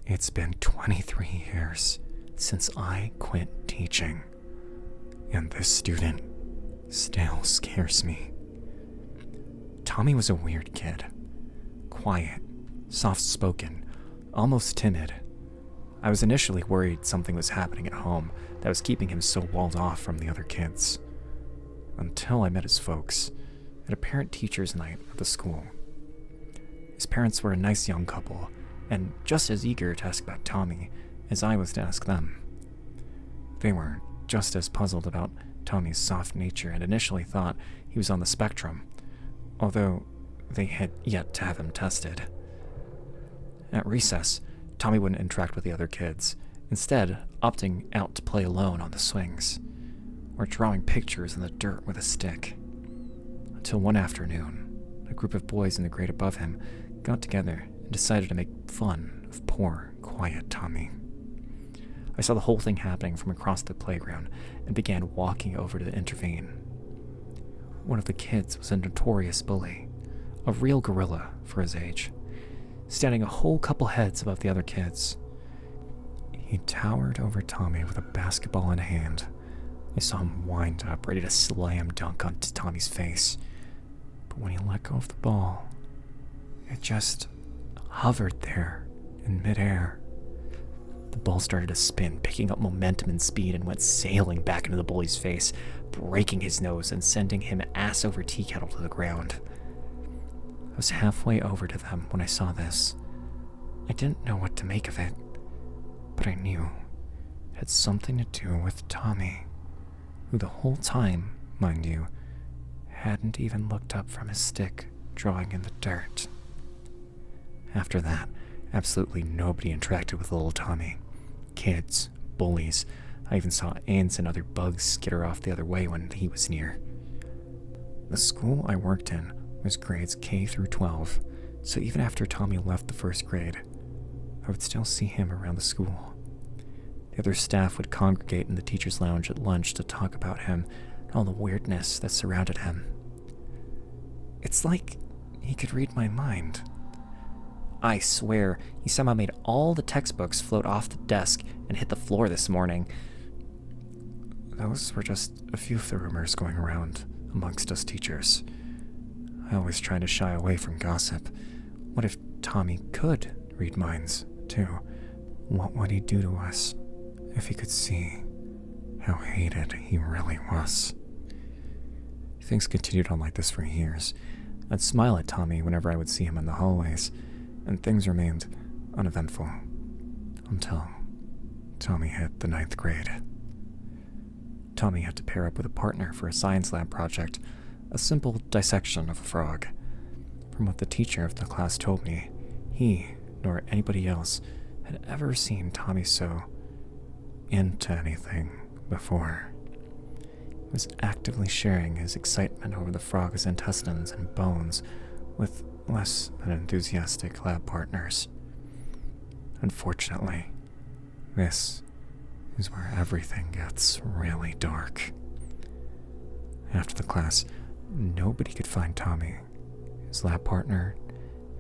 It's been 23 years since I quit teaching, and this student still scares me. Tommy was a weird kid. Quiet, soft-spoken, almost timid. I was initially worried something was happening at home that was keeping him so walled off from the other kids. Until I met his folks at a parent-teacher's night at the school. His parents were a nice young couple, and just as eager to ask about Tommy as I was to ask them. They were just as puzzled about Tommy's soft nature and initially thought he was on the spectrum, although they had yet to have him tested. At recess, Tommy wouldn't interact with the other kids, instead opting out to play alone on the swings, or drawing pictures in the dirt with a stick. Until one afternoon, a group of boys in the grade above him got together and decided to make fun of poor, quiet Tommy. I saw the whole thing happening from across the playground and began walking over to intervene. One of the kids was a notorious bully, a real gorilla for his age, standing a whole couple heads above the other kids. He towered over Tommy with a basketball in hand. I saw him wind up, ready to slam dunk onto Tommy's face. But when he let go of the ball, it just hovered there in midair. The ball started to spin, picking up momentum and speed, and went sailing back into the bully's face, breaking his nose and sending him ass over tea kettle to the ground. I was halfway over to them when I saw this. I didn't know what to make of it, but I knew it had something to do with Tommy, who the whole time, mind you, hadn't even looked up from his stick, drawing in the dirt. After that, absolutely nobody interacted with little Tommy. Kids, bullies, I even saw ants and other bugs skitter off the other way when he was near. The school I worked in was grades K through 12, so even after Tommy left the first grade, I would still see him around the school. The other staff would congregate in the teacher's lounge at lunch to talk about him and all the weirdness that surrounded him. It's like he could read my mind. I swear, he somehow made all the textbooks float off the desk and hit the floor this morning. Those were just a few of the rumors going around amongst us teachers. I always try to shy away from gossip. What if Tommy could read minds, too? What would he do to us if he could see how hated he really was? Things continued on like this for years. I'd smile at Tommy whenever I would see him in the hallways, and things remained uneventful until Tommy hit the 9th grade. Tommy had to pair up with a partner for a science lab project, a simple dissection of a frog. From what the teacher of the class told me, he, nor anybody else, had ever seen Tommy so into anything before. He was actively sharing his excitement over the frog's intestines and bones with less than enthusiastic lab partners. Unfortunately, this is where everything gets really dark. After the class, nobody could find Tommy, his lab partner,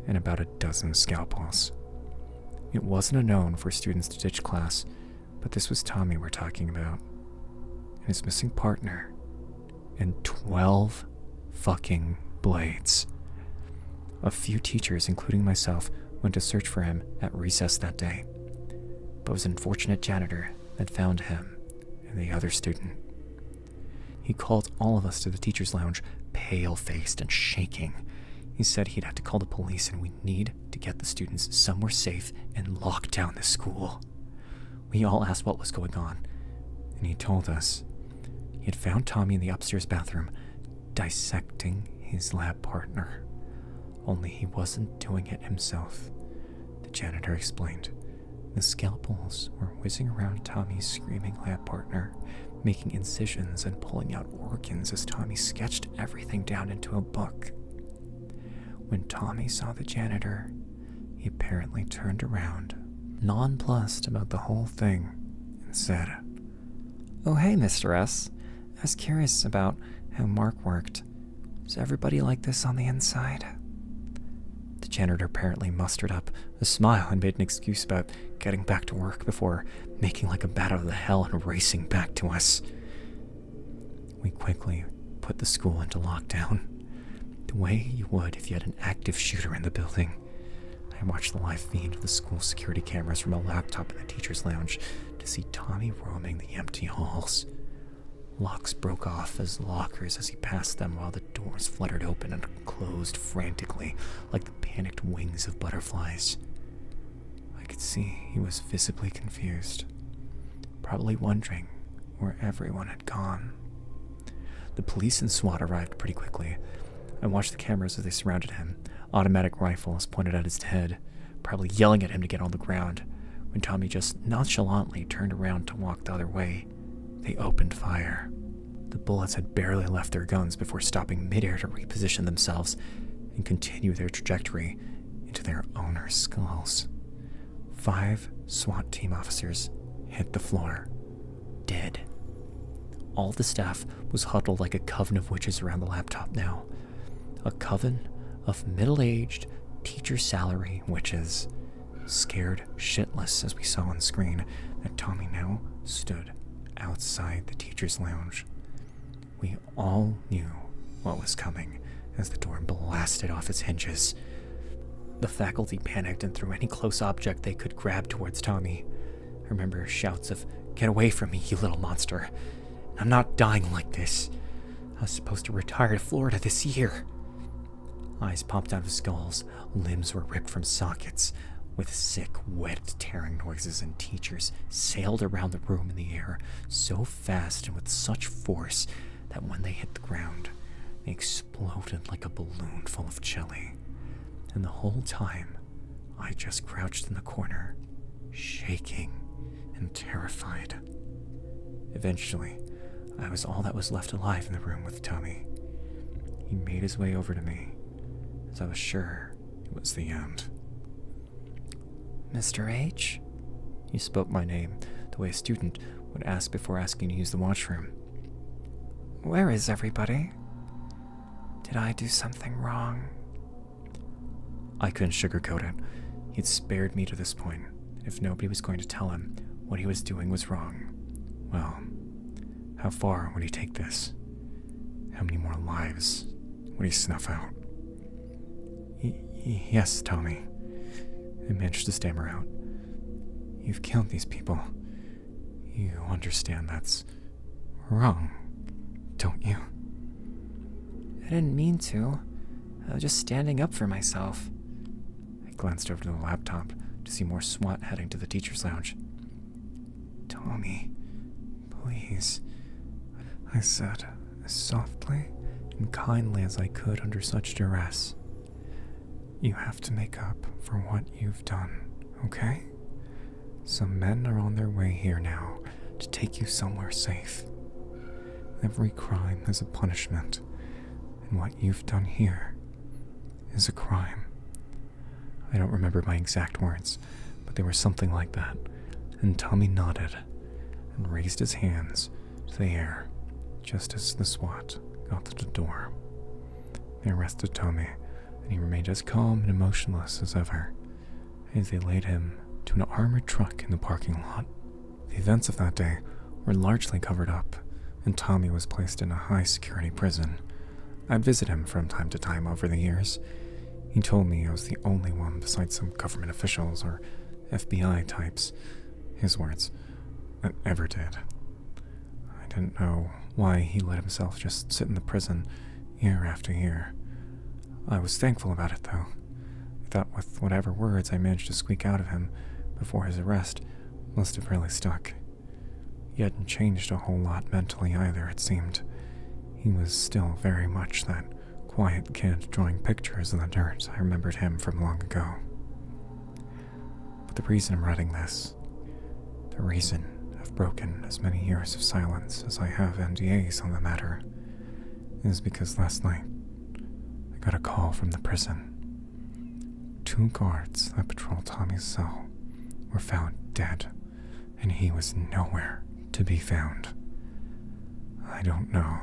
and about a dozen scalpels. It wasn't a known for students to ditch class, but this was Tommy we're talking about, and his missing partner, and 12 fucking blades. A few teachers, including myself, went to search for him at recess that day, but it was an unfortunate janitor that found him and the other student. He called all of us to the teacher's lounge, pale-faced and shaking. He said he'd have to call the police and we need to get the students somewhere safe and lock down the school. We all asked what was going on, and he told us he had found Tommy in the upstairs bathroom dissecting his lab partner. Only he wasn't doing it himself. The janitor explained. The scalpels were whizzing around Tommy's screaming lab partner, making incisions and pulling out organs as Tommy sketched everything down into a book. When Tommy saw the janitor, he apparently turned around, nonplussed about the whole thing, and said, "Oh, hey, Mr. S. I was curious about how Mark worked. Is everybody like this on the inside?" The janitor apparently mustered up a smile and made an excuse about getting back to work before making like a bat out of the hell and racing back to us. We quickly put the school into lockdown, the way you would if you had an active shooter in the building. I watched the live feed of the school security cameras from a laptop in the teacher's lounge to see Tommy roaming the empty halls. Locks broke off as lockers as he passed them while the doors fluttered open and closed frantically like the panicked wings of butterflies. I could see he was visibly confused, probably wondering where everyone had gone. The police and SWAT arrived pretty quickly. I watched the cameras as they surrounded him, automatic rifles pointed at his head, probably yelling at him to get on the ground. When Tommy just nonchalantly turned around to walk the other way, they opened fire. The bullets had barely left their guns before stopping midair to reposition themselves and continue their trajectory into their owners' skulls. 5 SWAT team officers hit the floor, dead. All the staff was huddled like a coven of witches around the laptop now. A coven of middle-aged, teacher salary witches, scared shitless as we saw on screen that Tommy now stood outside the teacher's lounge. We all knew what was coming as the door blasted off its hinges. The faculty panicked and threw any close object they could grab towards Tommy. I remember shouts of, "Get away from me, you little monster. I'm not dying like this. I was supposed to retire to Florida this year." Eyes popped out of skulls, limbs were ripped from sockets, with sick, wet, tearing noises, and teachers sailed around the room in the air so fast and with such force that when they hit the ground, they exploded like a balloon full of chili. And the whole time, I just crouched in the corner, shaking and terrified. Eventually, I was all that was left alive in the room with Tommy. He made his way over to me, as I was sure it was the end. "Mr. H?" He spoke my name, the way a student would ask before asking to use the washroom. "Where is everybody? Did I do something wrong?" I couldn't sugarcoat it. He'd spared me to this point. If nobody was going to tell him what he was doing was wrong, well, how far would he take this? How many more lives would he snuff out? Yes, Tommy," I managed to stammer out. "You've killed these people. You understand that's wrong, don't you?" "I didn't mean to. I was just standing up for myself." I glanced over to the laptop to see more SWAT heading to the teacher's lounge. "Tommy, please," I said, as softly and kindly as I could under such duress. "You have to make up for what you've done, okay? Some men are on their way here now to take you somewhere safe. Every crime has a punishment, and what you've done here is a crime." I don't remember my exact words, but they were something like that, and Tommy nodded and raised his hands to the air just as the SWAT got to the door. They arrested Tommy, and he remained as calm and emotionless as ever as they laid him to an armored truck in the parking lot. The events of that day were largely covered up, and Tommy was placed in a high-security prison. I'd visit him from time to time over the years. He told me I was the only one besides some government officials or FBI types, his words, that ever did. I didn't know why he let himself just sit in the prison year after year. I was thankful about it, though. I thought with whatever words I managed to squeak out of him before his arrest must have really stuck. He hadn't changed a whole lot mentally either, it seemed. He was still very much that quiet kid drawing pictures in the dirt I remembered him from long ago. But the reason I'm writing this, the reason I've broken as many years of silence as I have NDAs on the matter, is because last night I got a call from the prison. 2 guards that patrol Tommy's cell were found dead, and he was nowhere to be found. I don't know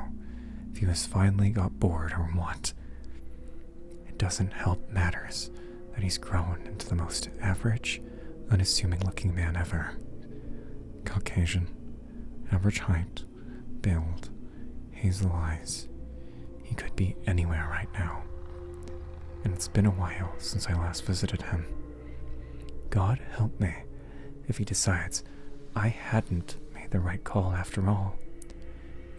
if he has finally got bored or what. It doesn't help matters that he's grown into the most average, unassuming looking man ever. Caucasian, average height, build, hazel eyes. He could be anywhere right now. And it's been a while since I last visited him. God help me if he decides I hadn't made the right call after all,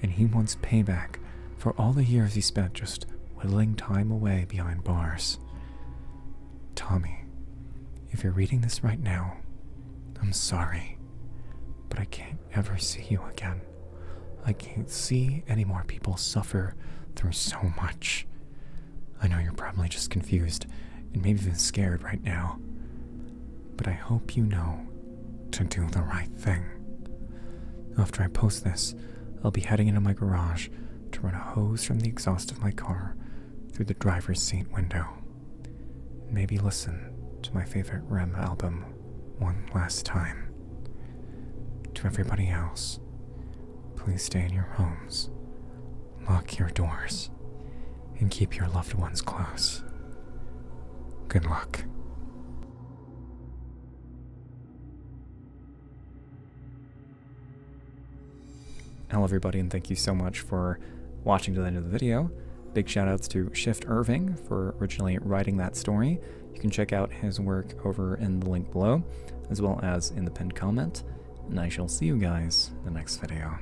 and he wants payback for all the years he spent just whittling time away behind bars. Tommy, if you're reading this right now, I'm sorry, but I can't ever see you again. I can't see any more people suffer through so much. I know you're probably just confused and maybe even scared right now, but I hope you know to do the right thing. After I post this, I'll be heading into my garage to run a hose from the exhaust of my car through the driver's seat window. Maybe listen to my favorite Rem album one last time. To everybody else, please stay in your homes, lock your doors, and keep your loved ones close. Good luck. Hello everybody, and thank you so much for watching to the end of the video. Big shout outs to Shift Irving for originally writing that story. You can check out his work over in the link below, as well as in the pinned comment, and I shall see you guys in the next video.